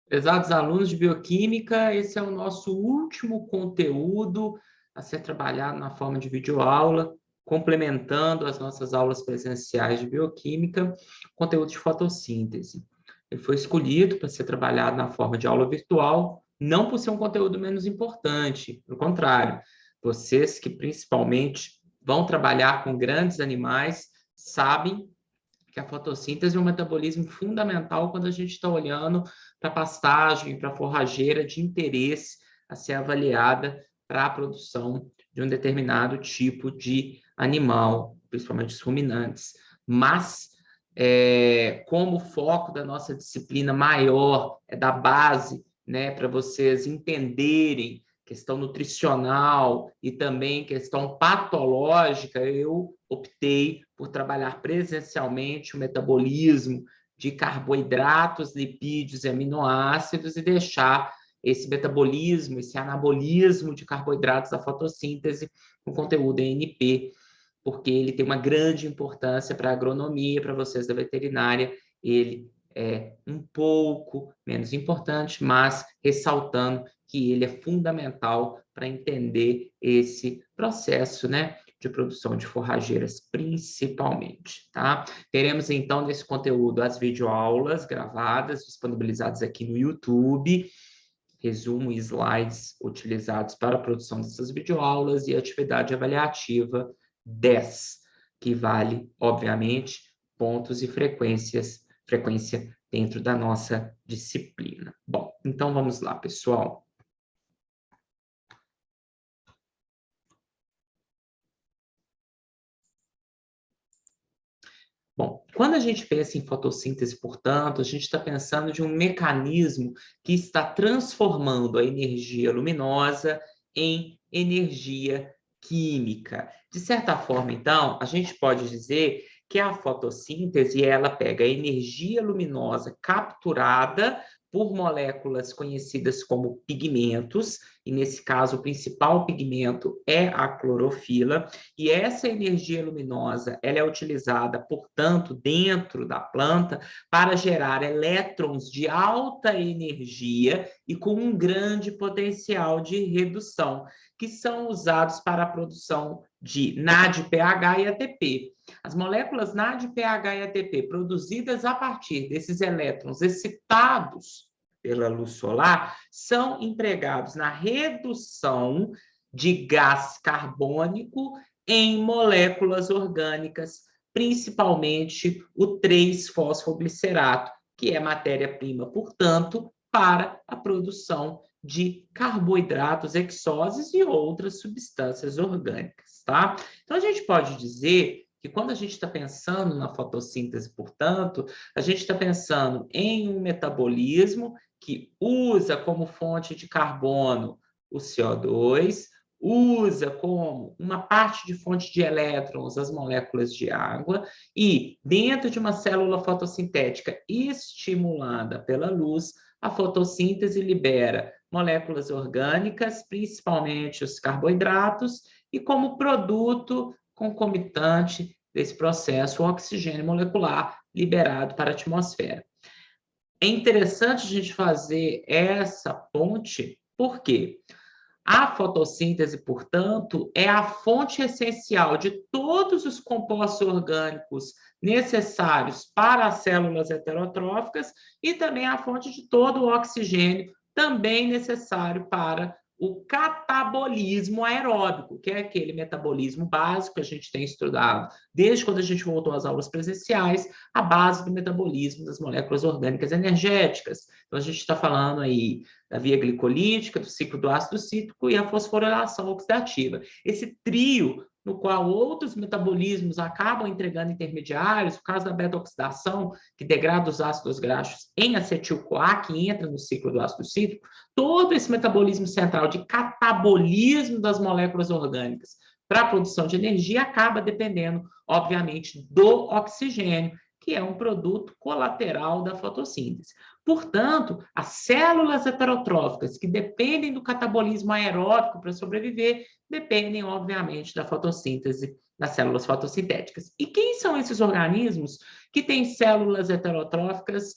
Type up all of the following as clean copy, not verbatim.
Prezados alunos de bioquímica, esse é o nosso último conteúdo a ser trabalhado na forma de videoaula, complementando as nossas aulas presenciais de bioquímica, conteúdo de fotossíntese. Ele foi escolhido para ser trabalhado na forma de aula virtual, não por ser um conteúdo menos importante, pelo contrário, vocês que principalmente vão trabalhar com grandes animais sabem que a fotossíntese é um metabolismo fundamental quando a gente está olhando para a pastagem, para a forrageira de interesse a ser avaliada para a produção de um determinado tipo de animal, principalmente os ruminantes. Mas, como o foco da nossa disciplina maior é da base, né, para vocês entenderem questão nutricional e também questão patológica, eu optei por trabalhar presencialmente o metabolismo de carboidratos, lipídios e aminoácidos e deixar esse metabolismo, esse anabolismo de carboidratos da fotossíntese com conteúdo ENP, porque ele tem uma grande importância para a agronomia, para vocês da veterinária. Ele é um pouco menos importante, mas ressaltando que ele é fundamental para entender esse processo, né, de produção de forrageiras, principalmente, tá? Teremos, então, nesse conteúdo as videoaulas gravadas, disponibilizadas aqui no YouTube, resumo e slides utilizados para a produção dessas videoaulas e atividade avaliativa 10, que vale, obviamente, pontos e frequência dentro da nossa disciplina. Bom, então vamos lá, pessoal. Bom, quando a gente pensa em fotossíntese, portanto, a gente está pensando de um mecanismo que está transformando a energia luminosa em energia química. De certa forma, então, a gente pode dizer que a fotossíntese ela pega a energia luminosa capturada por moléculas conhecidas como pigmentos, e nesse caso o principal pigmento é a clorofila, e essa energia luminosa ela é utilizada, portanto, dentro da planta para gerar elétrons de alta energia e com um grande potencial de redução, que são usados para a produção de NADPH e ATP. As moléculas NADPH e ATP produzidas a partir desses elétrons excitados pela luz solar são empregados na redução de gás carbônico em moléculas orgânicas, principalmente o 3-fosfoglicerato, que é matéria-prima, portanto, para a produção de carboidratos, hexoses e outras substâncias orgânicas, tá? Então, a gente pode dizer que quando a gente está pensando na fotossíntese, portanto, a gente está pensando em um metabolismo que usa como fonte de carbono o CO2, usa como uma parte de fonte de elétrons as moléculas de água e, dentro de uma célula fotossintética estimulada pela luz, a fotossíntese libera moléculas orgânicas, principalmente os carboidratos, e como produto concomitante desse processo, o oxigênio molecular liberado para a atmosfera. É interessante a gente fazer essa ponte, por quê? A fotossíntese, portanto, é a fonte essencial de todos os compostos orgânicos necessários para as células heterotróficas e também a fonte de todo o oxigênio também necessário para o catabolismo aeróbico, que é aquele metabolismo básico que a gente tem estudado desde quando a gente voltou às aulas presenciais, a base do metabolismo das moléculas orgânicas energéticas. Então, a gente está falando aí da via glicolítica, do ciclo do ácido cítrico e a fosforilação oxidativa. Esse trio, no qual outros metabolismos acabam entregando intermediários, no caso da beta-oxidação, que degrada os ácidos graxos em acetil-CoA, que entra no ciclo do ácido cítrico, todo esse metabolismo central de catabolismo das moléculas orgânicas para a produção de energia acaba dependendo, obviamente, do oxigênio, que é um produto colateral da fotossíntese. Portanto, as células heterotróficas que dependem do catabolismo aeróbico para sobreviver, dependem, obviamente, da fotossíntese das células fotossintéticas. E quem são esses organismos que têm células heterotróficas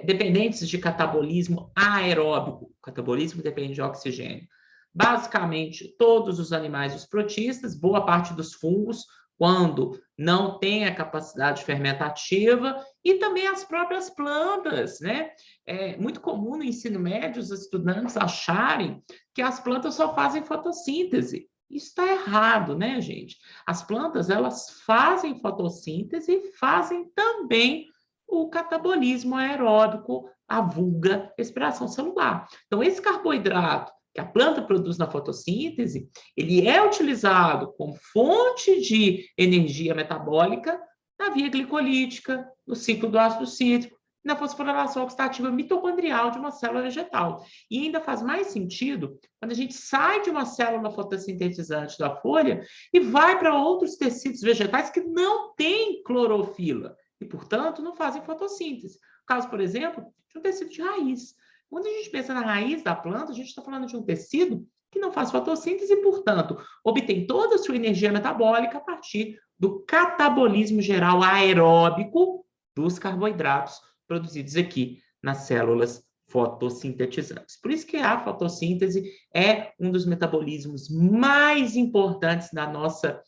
dependentes de catabolismo aeróbico. O catabolismo depende de oxigênio. Basicamente, todos os animais, os protistas, boa parte dos fungos, quando não tem a capacidade fermentativa, e também as próprias plantas, né? É muito comum no ensino médio os estudantes acharem que as plantas só fazem fotossíntese. Isso está errado, né, gente? As plantas, elas fazem fotossíntese e fazem também o catabolismo aeróbico, a vulga respiração celular. Então, esse carboidrato que a planta produz na fotossíntese, ele é utilizado como fonte de energia metabólica na via glicolítica, no ciclo do ácido cítrico, na fosforilação oxidativa mitocondrial de uma célula vegetal. E ainda faz mais sentido quando a gente sai de uma célula fotossintetizante da folha e vai para outros tecidos vegetais que não têm clorofila e, portanto, não fazem fotossíntese. Caso, por exemplo, de um tecido de raiz. Quando a gente pensa na raiz da planta, a gente está falando de um tecido que não faz fotossíntese e, portanto, obtém toda a sua energia metabólica a partir do catabolismo geral aeróbico dos carboidratos produzidos aqui nas células fotossintetizantes. Por isso que a fotossíntese é um dos metabolismos mais importantes da nossa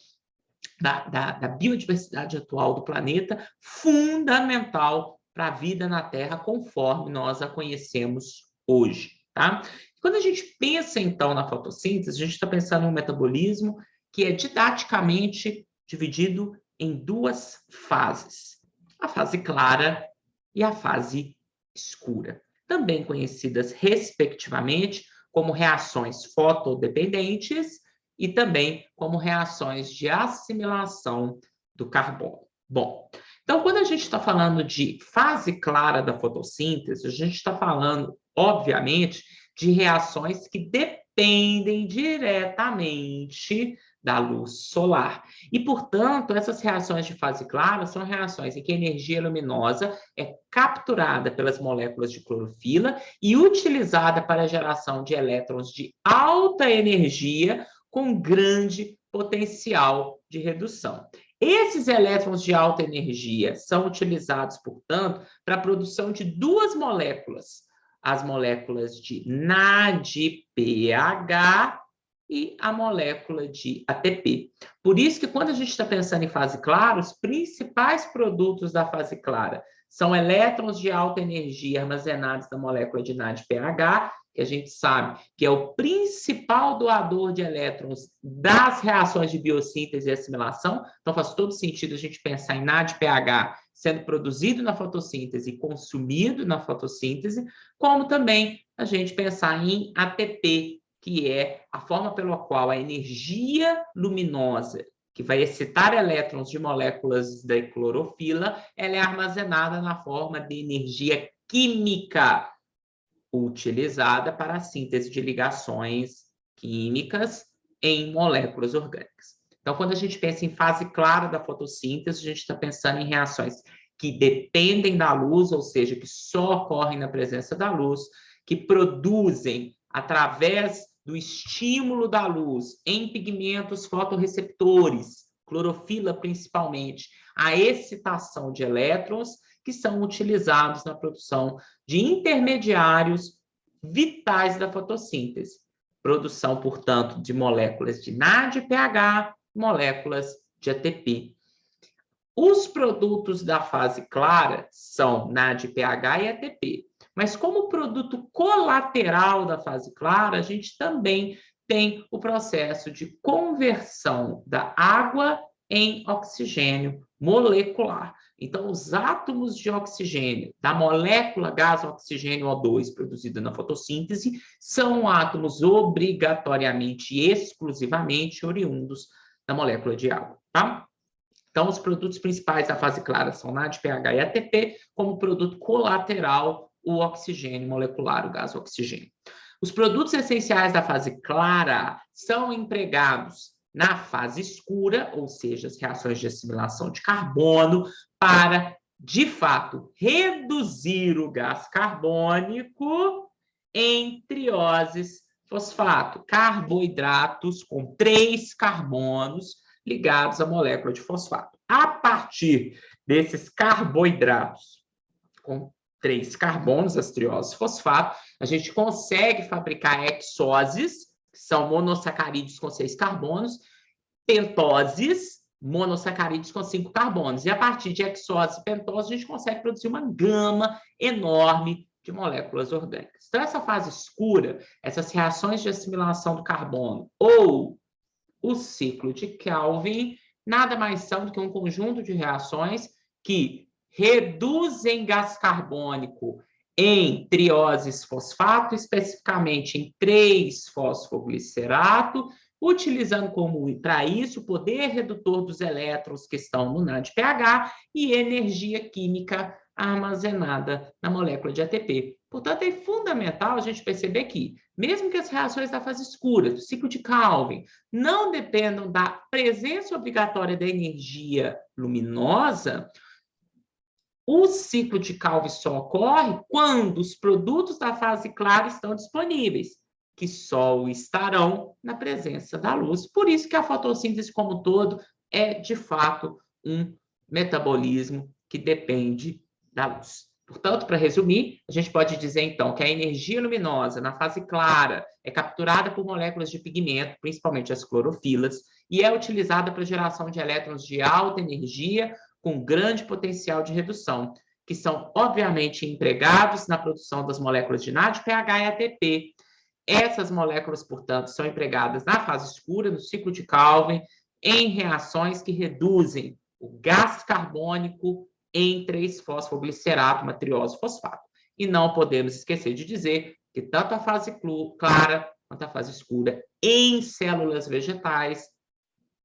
da biodiversidade atual do planeta, fundamental para a vida na Terra, conforme nós a conhecemos hoje. Tá? Quando a gente pensa, então, na fotossíntese, a gente está pensando em um metabolismo que é didaticamente dividido em duas fases. A fase clara e a fase escura, também conhecidas, respectivamente, como reações fotodependentes e também como reações de assimilação do carbono. Bom, então, quando a gente está falando de fase clara da fotossíntese, a gente está falando, obviamente, de reações que dependem diretamente da luz solar. E, portanto, essas reações de fase clara são reações em que a energia luminosa é capturada pelas moléculas de clorofila e utilizada para a geração de elétrons de alta energia com grande potencial de redução. Esses elétrons de alta energia são utilizados, portanto, para a produção de duas moléculas, as moléculas de NADPH e a molécula de ATP. Por isso que quando a gente está pensando em fase clara, os principais produtos da fase clara são elétrons de alta energia armazenados na molécula de NADPH, que a gente sabe que é o principal doador de elétrons das reações de biossíntese e assimilação. Então, faz todo sentido a gente pensar em NADPH sendo produzido na fotossíntese e consumido na fotossíntese, como também a gente pensar em ATP, que é a forma pela qual a energia luminosa que vai excitar elétrons de moléculas da clorofila, ela é armazenada na forma de energia química utilizada para a síntese de ligações químicas em moléculas orgânicas. Então, quando a gente pensa em fase clara da fotossíntese, a gente está pensando em reações que dependem da luz, ou seja, que só ocorrem na presença da luz, que produzem, através do estímulo da luz em pigmentos fotorreceptores, clorofila principalmente, a excitação de elétrons que são utilizados na produção de intermediários vitais da fotossíntese. Produção, portanto, de moléculas de NADPH, moléculas de ATP. Os produtos da fase clara são NADPH e ATP. Mas como produto colateral da fase clara, a gente também tem o processo de conversão da água em oxigênio molecular. Então, os átomos de oxigênio da molécula gás oxigênio O2 produzida na fotossíntese são átomos obrigatoriamente e exclusivamente oriundos da molécula de água, tá? Então, os produtos principais da fase clara são NADPH e ATP, como produto colateral, o oxigênio molecular, o gás oxigênio. Os produtos essenciais da fase clara são empregados na fase escura, ou seja, as reações de assimilação de carbono, para, de fato, reduzir o gás carbônico em trioses fosfato, carboidratos com 3 carbonos ligados à molécula de fosfato. A partir desses carboidratos com 3 carbonos, as trioses fosfato, a gente consegue fabricar hexoses, que são monossacarídeos com 6 carbonos, pentoses, monossacarídeos com 5 carbonos. E a partir de hexose e pentose, a gente consegue produzir uma gama enorme de moléculas orgânicas. Então, essa fase escura, essas reações de assimilação do carbono ou o ciclo de Kelvin, nada mais são do que um conjunto de reações que reduzem gás carbônico em trioses fosfato, especificamente em 3-fosfoglicerato, utilizando como para isso o poder redutor dos elétrons que estão no NADPH e energia química armazenada na molécula de ATP. Portanto, é fundamental a gente perceber que, mesmo que as reações da fase escura, do ciclo de Kelvin, não dependam da presença obrigatória da energia luminosa, o ciclo de Calvin só ocorre quando os produtos da fase clara estão disponíveis, que só o estarão na presença da luz. Por isso que a fotossíntese como um todo é, de fato, um metabolismo que depende da luz. Portanto, para resumir, a gente pode dizer, então, que a energia luminosa na fase clara é capturada por moléculas de pigmento, principalmente as clorofilas, e é utilizada para a geração de elétrons de alta energia com grande potencial de redução, que são, obviamente, empregados na produção das moléculas de NADPH e ATP. Essas moléculas, portanto, são empregadas na fase escura, no ciclo de Kelvin, em reações que reduzem o gás carbônico em 3-fosfoglicerato, uma triose fosfato. E não podemos esquecer de dizer que tanto a fase clara quanto a fase escura em células vegetais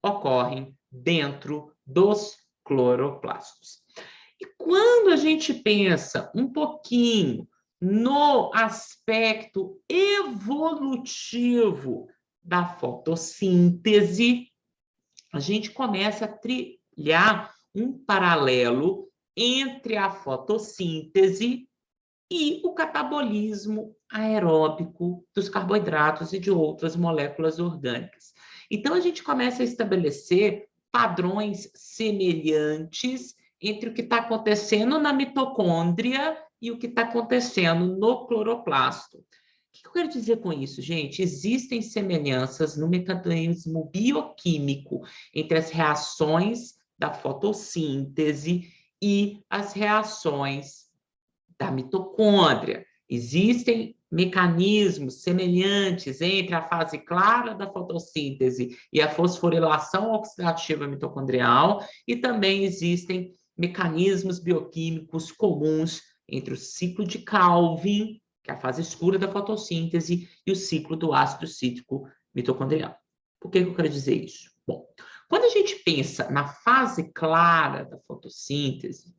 ocorrem dentro dos cloroplastos. E quando a gente pensa um pouquinho no aspecto evolutivo da fotossíntese, a gente começa a trilhar um paralelo entre a fotossíntese e o catabolismo aeróbico dos carboidratos e de outras moléculas orgânicas. Então, a gente começa a estabelecer padrões semelhantes entre o que está acontecendo na mitocôndria e o que está acontecendo no cloroplasto. O que eu quero dizer com isso, gente? Existem semelhanças no mecanismo bioquímico entre as reações da fotossíntese e as reações da mitocôndria. Existem mecanismos semelhantes entre a fase clara da fotossíntese e a fosforilação oxidativa mitocondrial, e também existem mecanismos bioquímicos comuns entre o ciclo de Kelvin, que é a fase escura da fotossíntese, e o ciclo do ácido cítrico mitocondrial. Por que eu quero dizer isso? Bom, quando a gente pensa na fase clara da fotossíntese,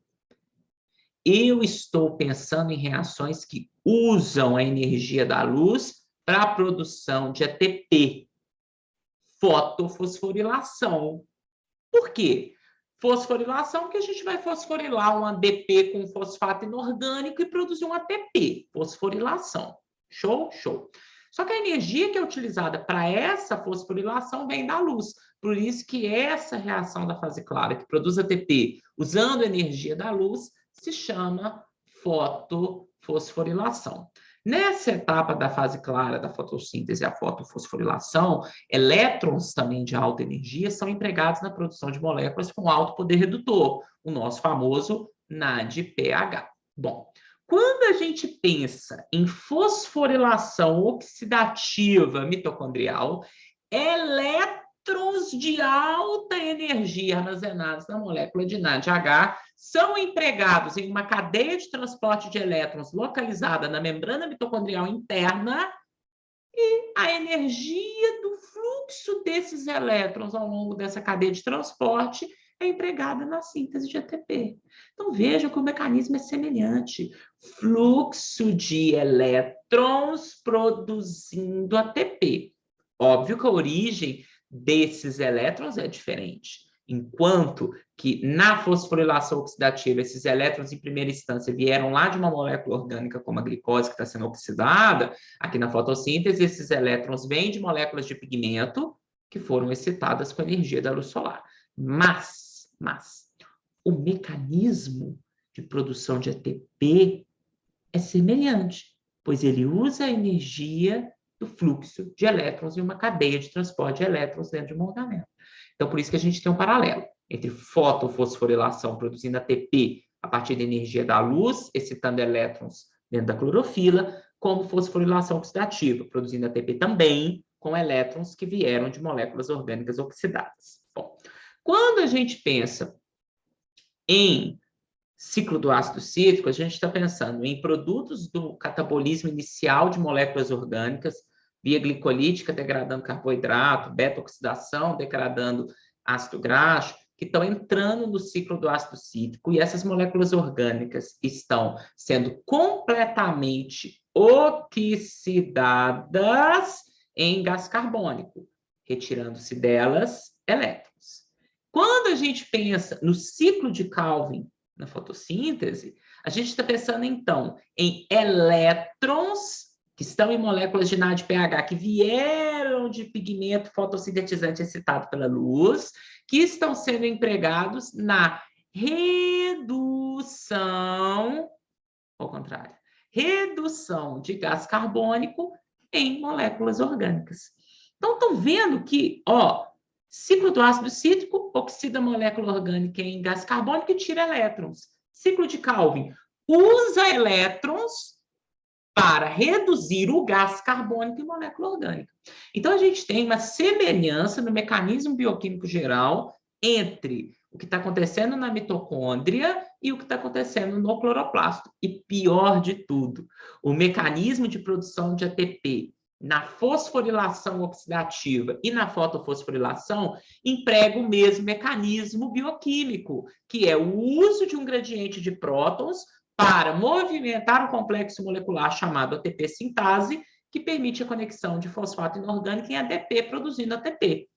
eu estou pensando em reações que usam a energia da luz para a produção de ATP, fotofosforilação. Por quê? Fosforilação, porque a gente vai fosforilar um ADP com fosfato inorgânico e produzir um ATP, fosforilação. Show? Show. Só que a energia que é utilizada para essa fosforilação vem da luz. Por isso que essa reação da fase clara, que produz ATP usando a energia da luz, se chama fotofosforilação. Nessa etapa da fase clara da fotossíntese, a fotofosforilação, elétrons também de alta energia são empregados na produção de moléculas com alto poder redutor, o nosso famoso NADPH. Bom, quando a gente pensa em fosforilação oxidativa mitocondrial, elétrons de alta energia armazenados na molécula de NADH são empregados em uma cadeia de transporte de elétrons localizada na membrana mitocondrial interna, e a energia do fluxo desses elétrons ao longo dessa cadeia de transporte é empregada na síntese de ATP. Então, vejam que o mecanismo é semelhante. Fluxo de elétrons produzindo ATP. Óbvio que a origem desses elétrons é diferente. Enquanto que na fosforilação oxidativa, esses elétrons, em primeira instância, vieram lá de uma molécula orgânica como a glicose, que está sendo oxidada, aqui na fotossíntese, esses elétrons vêm de moléculas de pigmento que foram excitadas com a energia da luz solar. Mas o mecanismo de produção de ATP é semelhante, pois ele usa a energia do fluxo de elétrons em uma cadeia de transporte de elétrons dentro de uma organela. Então, por isso que a gente tem um paralelo entre fotofosforilação produzindo ATP a partir da energia da luz, excitando elétrons dentro da clorofila, como fosforilação oxidativa, produzindo ATP também com elétrons que vieram de moléculas orgânicas oxidadas. Bom, quando a gente pensa em ciclo do ácido cítrico, a gente está pensando em produtos do catabolismo inicial de moléculas orgânicas, via glicolítica, degradando carboidrato, beta-oxidação, degradando ácido graxo, que estão entrando no ciclo do ácido cítrico, e essas moléculas orgânicas estão sendo completamente oxidadas em gás carbônico, retirando-se delas elétrons. Quando a gente pensa no ciclo de Calvin na fotossíntese, a gente está pensando, então, em elétrons que estão em moléculas de NADPH, que vieram de pigmento fotossintetizante excitado pela luz, que estão sendo empregados na redução, ao contrário, redução de gás carbônico em moléculas orgânicas. Então, estão vendo que, ciclo do ácido cítrico, oxida a molécula orgânica em gás carbônico e tira elétrons. Ciclo de Calvin, usa elétrons para reduzir o gás carbônico em molécula orgânica. Então, a gente tem uma semelhança no mecanismo bioquímico geral entre o que está acontecendo na mitocôndria e o que está acontecendo no cloroplasto. E pior de tudo, o mecanismo de produção de ATP na fosforilação oxidativa e na fotofosforilação emprega o mesmo mecanismo bioquímico, que é o uso de um gradiente de prótons para movimentar o complexo molecular chamado ATP sintase, que permite a conexão de fosfato inorgânico em ADP, produzindo ATP.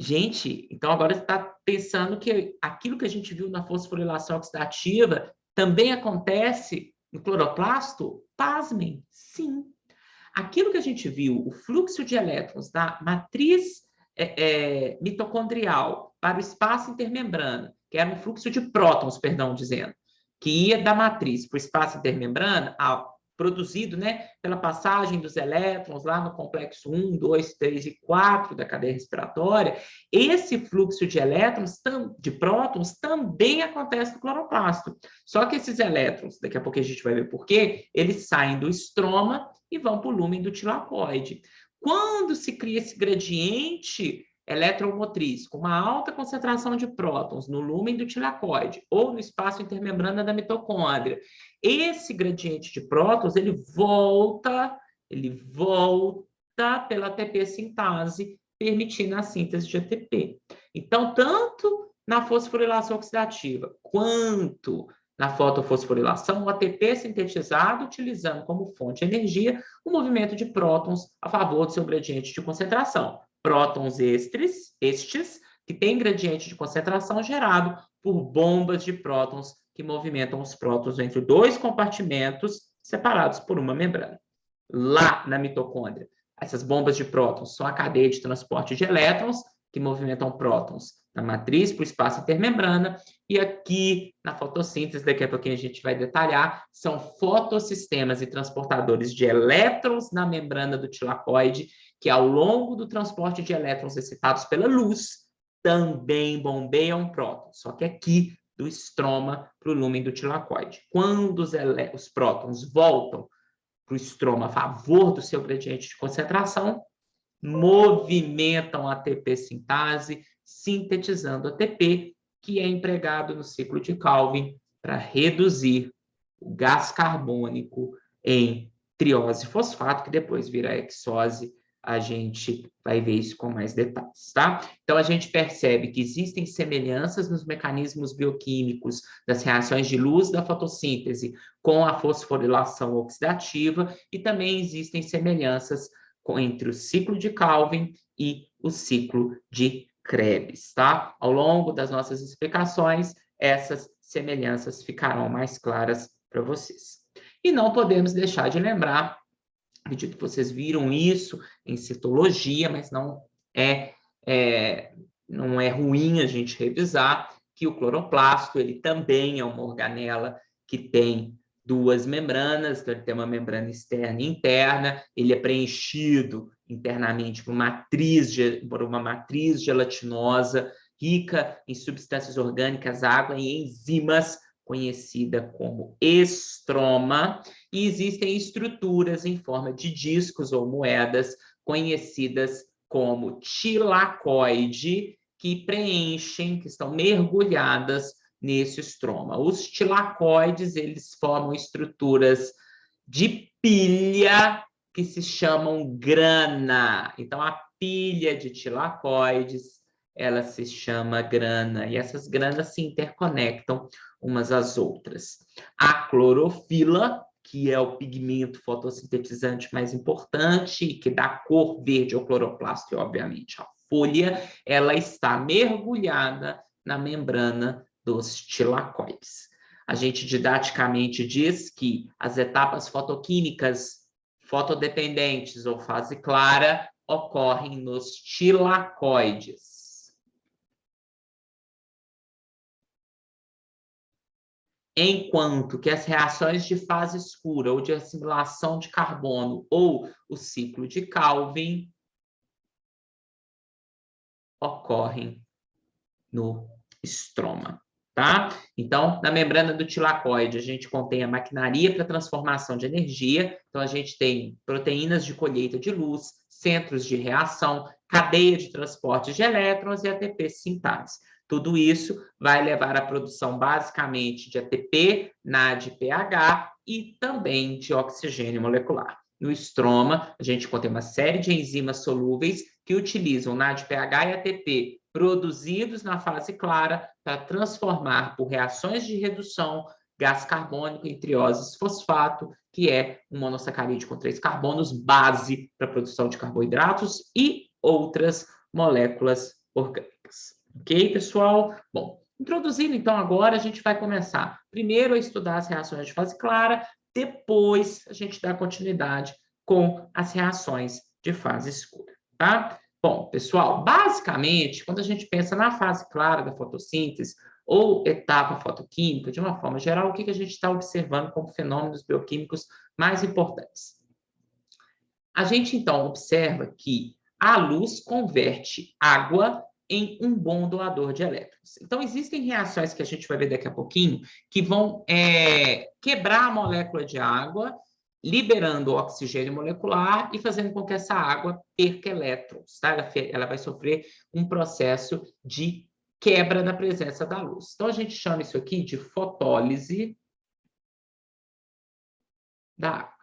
Gente, então agora você está pensando que aquilo que a gente viu na fosforilação oxidativa também acontece no cloroplasto? Pasmem, sim. Aquilo que a gente viu, o fluxo de elétrons da matriz mitocondrial para o espaço intermembrana, que era um fluxo de prótons, perdão, dizendo, que ia da matriz para o espaço intermembrana, produzido, né, pela passagem dos elétrons lá no complexo 1, 2, 3 e 4 da cadeia respiratória, esse fluxo de elétrons, de prótons, também acontece no cloroplasto. Só que esses elétrons, daqui a pouco a gente vai ver por quê, eles saem do estroma e vão para o lúmen do tilacoide. Quando se cria esse gradiente eletromotriz com uma alta concentração de prótons no lúmen do tilacoide ou no espaço intermembrana da mitocôndria, esse gradiente de prótons, ele volta pela ATP sintase, permitindo a síntese de ATP. Então, tanto na fosforilação oxidativa quanto na fotofosforilação, o ATP é sintetizado utilizando como fonte de energia o movimento de prótons a favor do seu gradiente de concentração. Prótons estes que têm gradiente de concentração gerado por bombas de prótons que movimentam os prótons entre dois compartimentos separados por uma membrana. Lá na mitocôndria, essas bombas de prótons são a cadeia de transporte de elétrons que movimentam prótons da matriz para o espaço intermembrana, e aqui na fotossíntese, daqui a pouquinho a gente vai detalhar, são fotossistemas e transportadores de elétrons na membrana do tilacoide, que ao longo do transporte de elétrons excitados pela luz, também bombeiam prótons, só que aqui do estroma para o lúmen do tilacoide. Quando os prótons voltam para o estroma a favor do seu gradiente de concentração, movimentam a ATP sintase, sintetizando ATP, que é empregado no ciclo de Calvin para reduzir o gás carbônico em triose fosfato, que depois vira hexose. A gente vai ver isso com mais detalhes, tá? Então, a gente percebe que existem semelhanças nos mecanismos bioquímicos das reações de luz da fotossíntese com a fosforilação oxidativa, e também existem semelhanças entre o ciclo de Calvin e o ciclo de Krebs, tá? Ao longo das nossas explicações, essas semelhanças ficarão mais claras para vocês. E não podemos deixar de lembrar, acredito que vocês viram isso em citologia, mas não é ruim a gente revisar que o cloroplasto, ele também é uma organela que tem duas membranas, então ele tem uma membrana externa e interna, ele é preenchido internamente por uma matriz gelatinosa, rica em substâncias orgânicas, água e enzimas, conhecida como estroma, e existem estruturas em forma de discos ou moedas, conhecidas como tilacoide, que preenchem, que estão mergulhadas nesse estroma. Os tilacoides, eles formam estruturas de pilha que se chamam grana. Então, a pilha de tilacoides, ela se chama grana, e essas granas se interconectam umas às outras. A clorofila, que é o pigmento fotossintetizante mais importante, que dá cor verde ao cloroplasto e, obviamente, à folha, ela está mergulhada na membrana dos tilacoides. A gente didaticamente diz que as etapas fotoquímicas fotodependentes ou fase clara ocorrem nos tilacoides. Enquanto que as reações de fase escura ou de assimilação de carbono ou o ciclo de Calvin ocorrem no estroma, tá? Então, na membrana do tilacoide, a gente contém a maquinaria para transformação de energia, então a gente tem proteínas de colheita de luz, centros de reação, cadeia de transporte de elétrons e ATP sintase. Tudo isso vai levar à produção basicamente de ATP, NADPH e também de oxigênio molecular. No estroma, a gente contém uma série de enzimas solúveis que utilizam NADPH e ATP produzidos na fase clara para transformar por reações de redução gás carbônico em triose fosfato, que é um monossacarídeo com 3 carbonos, base para a produção de carboidratos e outras moléculas orgânicas. Ok, pessoal? Bom, introduzindo então agora, a gente vai começar primeiro a estudar as reações de fase clara, depois a gente dá continuidade com as reações de fase escura, tá? Bom, pessoal, basicamente, quando a gente pensa na fase clara da fotossíntese ou etapa fotoquímica, de uma forma geral, o que a gente está observando como fenômenos bioquímicos mais importantes? A gente, então, observa que a luz converte água em um bom doador de elétrons. Então, existem reações que a gente vai ver daqui a pouquinho que vão quebrar a molécula de água, liberando o oxigênio molecular e fazendo com que essa água perca elétrons, tá? Ela vai sofrer um processo de quebra da presença da luz. Então, a gente chama isso aqui de fotólise da água.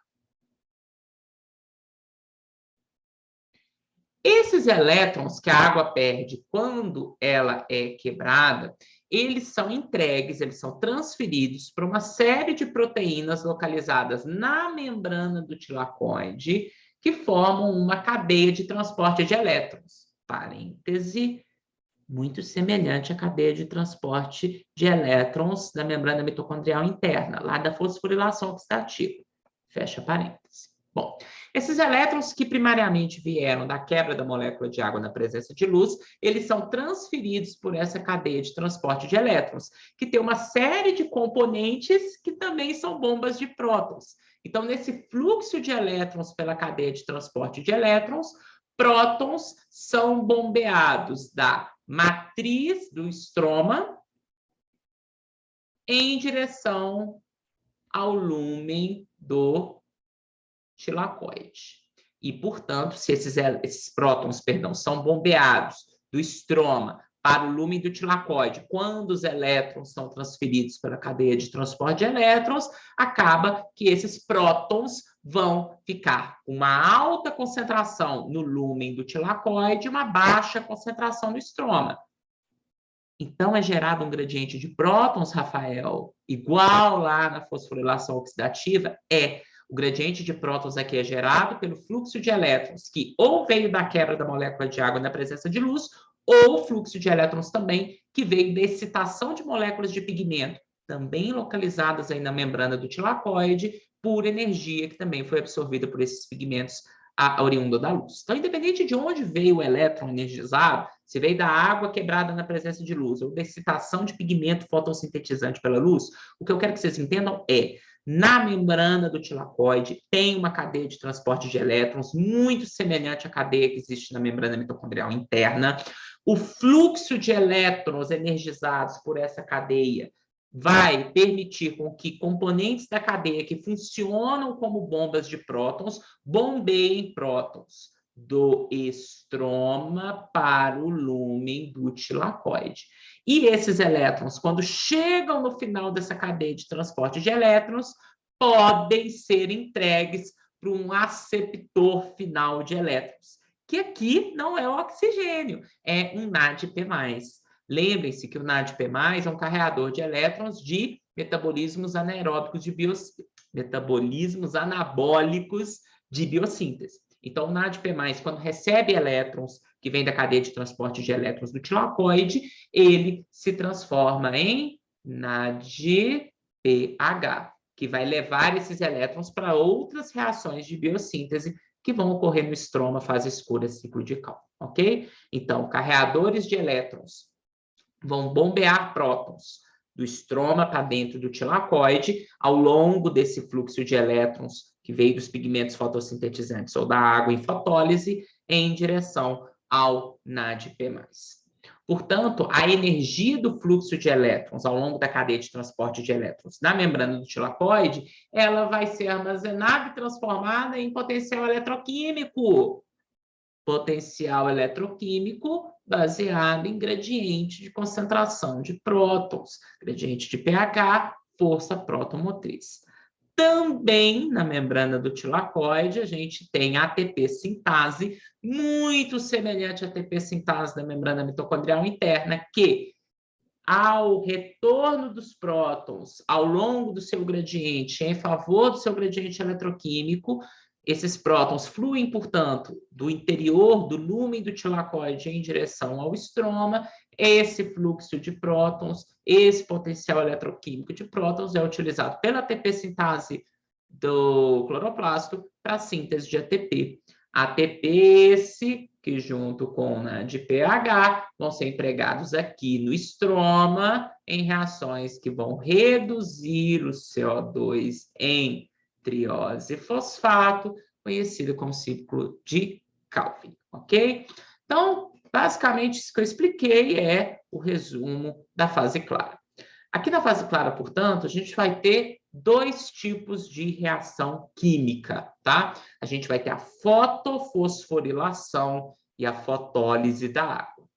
Esses elétrons que a água perde quando ela é quebrada, eles são entregues, eles são transferidos para uma série de proteínas localizadas na membrana do tilacoide, que formam uma cadeia de transporte de elétrons. Parêntese, muito semelhante à cadeia de transporte de elétrons da membrana mitocondrial interna, lá da fosforilação oxidativa. Fecha parêntese. Bom, esses elétrons que primariamente vieram da quebra da molécula de água na presença de luz, eles são transferidos por essa cadeia de transporte de elétrons, que tem uma série de componentes que também são bombas de prótons. Então, nesse fluxo de elétrons pela cadeia de transporte de elétrons, prótons são bombeados da matriz do estroma em direção ao lúmen do tilacoide. E, portanto, se esses prótons, são bombeados do estroma para o lúmen do tilacoide, quando os elétrons são transferidos pela cadeia de transporte de elétrons, acaba que esses prótons vão ficar com uma alta concentração no lúmen do tilacoide e uma baixa concentração no estroma. Então, é gerado um gradiente de prótons, Rafael, igual lá na fosforilação oxidativa? O gradiente de prótons aqui é gerado pelo fluxo de elétrons, que ou veio da quebra da molécula de água na presença de luz, ou fluxo de elétrons também, que veio da excitação de moléculas de pigmento, também localizadas aí na membrana do tilacoide, por energia que também foi absorvida por esses pigmentos oriunda da luz. Então, independente de onde veio o elétron energizado, se veio da água quebrada na presença de luz ou da excitação de pigmento fotossintetizante pela luz, o que eu quero que vocês entendam é, Na membrana do tilacoide tem uma cadeia de transporte de elétrons muito semelhante à cadeia que existe na membrana mitocondrial interna. O fluxo de elétrons energizados por essa cadeia vai permitir com que componentes da cadeia que funcionam como bombas de prótons bombeiem prótons do estroma para o lúmen do tilacoide. E esses elétrons, quando chegam no final dessa cadeia de transporte de elétrons, podem ser entregues para um aceptor final de elétrons, que aqui não é o oxigênio, é um NADP+. Lembrem-se que o NADP+, é um carreador de elétrons de metabolismos anaeróbicos de metabolismos anabólicos de biossíntese. Então, o NADP+, quando recebe elétrons que vem da cadeia de transporte de elétrons do tilacoide, ele se transforma em NADPH, que vai levar esses elétrons para outras reações de biossíntese que vão ocorrer no estroma, fase escura, ciclo de Calvin, ok? Então, carreadores de elétrons vão bombear prótons do estroma para dentro do tilacoide ao longo desse fluxo de elétrons que veio dos pigmentos fotossintetizantes ou da água em fotólise em direção ao NADP+. Portanto, a energia do fluxo de elétrons ao longo da cadeia de transporte de elétrons na membrana do tilacoide, ela vai ser armazenada e transformada em potencial eletroquímico. Potencial eletroquímico baseado em gradiente de concentração de prótons, gradiente de pH, força protomotriz. Também na membrana do tilacoide, a gente tem ATP sintase, muito semelhante à ATP sintase da membrana mitocondrial interna, que ao retorno dos prótons ao longo do seu gradiente, em favor do seu gradiente eletroquímico, esses prótons fluem, portanto, do interior do lúmen do tilacoide em direção ao estroma. Esse fluxo de prótons, esse potencial eletroquímico de prótons é utilizado pela ATP sintase do cloroplasto para a síntese de ATP. ATP esse que junto com o NADPH vão ser empregados aqui no estroma em reações que vão reduzir o CO2 em triose fosfato, conhecido como ciclo de Calvin, ok? Então, basicamente, isso que eu expliquei é o resumo da fase clara. Aqui na fase clara, portanto, a gente vai ter dois tipos de reação química, tá? A gente vai ter a fotofosforilação e a fotólise da água.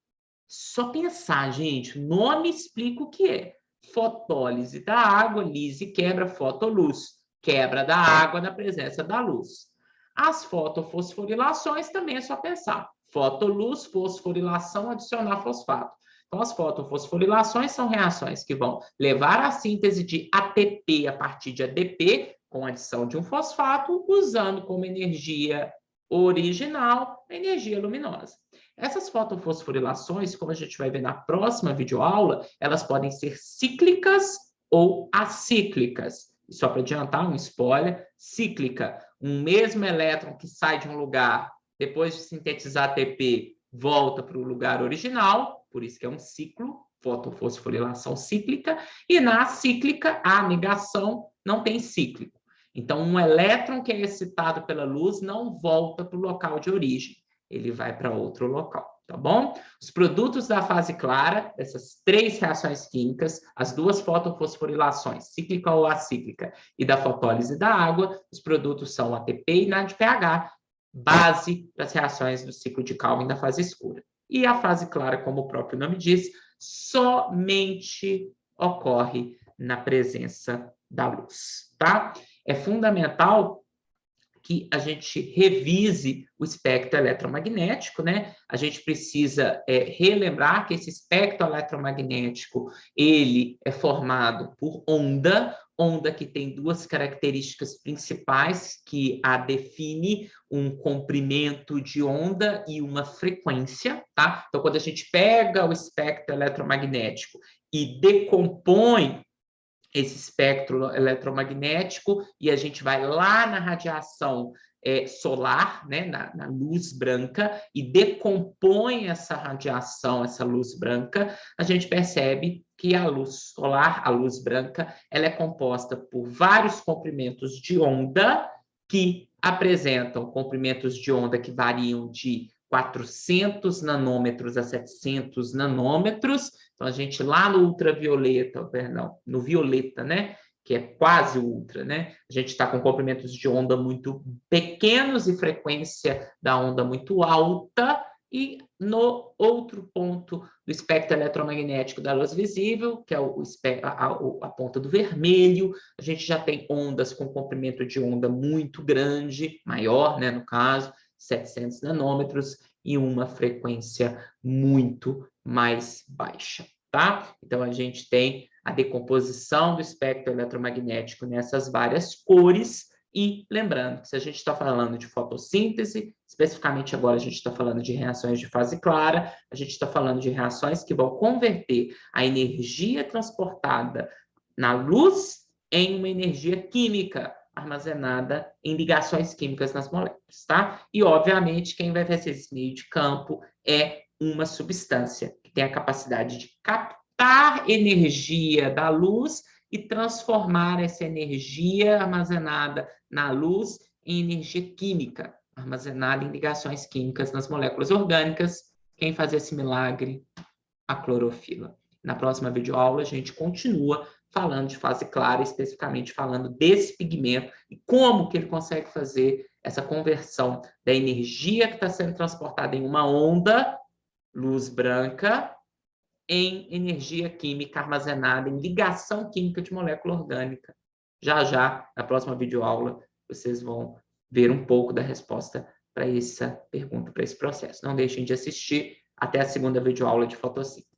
Só pensar, gente, o nome explica o que é. Fotólise da água, lise quebra, fotoluz, quebra da água na presença da luz. As fotofosforilações também é só pensar. Fotoluz, fosforilação, adicionar fosfato. Então, as fotofosforilações são reações que vão levar à síntese de ATP a partir de ADP, com adição de um fosfato, usando como energia original a energia luminosa. Essas fotofosforilações, como a gente vai ver na próxima videoaula, elas podem ser cíclicas ou acíclicas. E só para adiantar, um spoiler, cíclica, um mesmo elétron que sai de um lugar, depois de sintetizar ATP, volta para o lugar original, por isso que é um ciclo, fotofosforilação cíclica, e na acíclica, a negação não tem cíclico. Então, um elétron que é excitado pela luz não volta para o local de origem, ele vai para outro local, tá bom? Os produtos da fase clara, essas três reações químicas, as duas fotofosforilações, cíclica ou acíclica, e da fotólise da água, os produtos são ATP e NADPH, base das reações do ciclo de Calvin da fase escura. E a fase clara, como o próprio nome diz, somente ocorre na presença da luz, tá? É fundamental que a gente revise o espectro eletromagnético, né? A gente precisa relembrar que esse espectro eletromagnético, ele é formado por onda que tem duas características principais que a define, um comprimento de onda e uma frequência, tá? Então, quando a gente pega o espectro eletromagnético e decompõe esse espectro eletromagnético e a gente vai lá na radiação solar, né, na luz branca, e decompõe essa radiação, essa luz branca, a gente percebe que a luz solar, a luz branca, ela é composta por vários comprimentos de onda que apresentam comprimentos de onda que variam de 400 nanômetros a 700 nanômetros. Então, a gente lá no ultravioleta, perdão, no violeta, né? Que é quase ultra, né? A gente está com comprimentos de onda muito pequenos e frequência da onda muito alta, e no outro ponto do espectro eletromagnético da luz visível, que é a ponta do vermelho, a gente já tem ondas com comprimento de onda muito grande, maior, né, no caso, 700 nanômetros, e uma frequência muito mais baixa, tá? Então, a gente tem a decomposição do espectro eletromagnético nessas várias cores. E lembrando que se a gente está falando de fotossíntese, especificamente agora a gente está falando de reações de fase clara, a gente está falando de reações que vão converter a energia transportada na luz em uma energia química armazenada em ligações químicas nas moléculas, tá? E, obviamente, quem vai fazer esse meio de campo é uma substância que tem a capacidade de captar energia da luz e transformar essa energia armazenada na luz em energia química, armazenada em ligações químicas nas moléculas orgânicas. Quem faz esse milagre? A clorofila. Na próxima videoaula, a gente continua falando de fase clara, especificamente falando desse pigmento e como que ele consegue fazer essa conversão da energia que está sendo transportada em uma onda, luz branca, em energia química armazenada em ligação química de molécula orgânica. Já, na próxima videoaula, vocês vão ver um pouco da resposta para essa pergunta, para esse processo. Não deixem de assistir. Até a segunda videoaula de fotossíntese.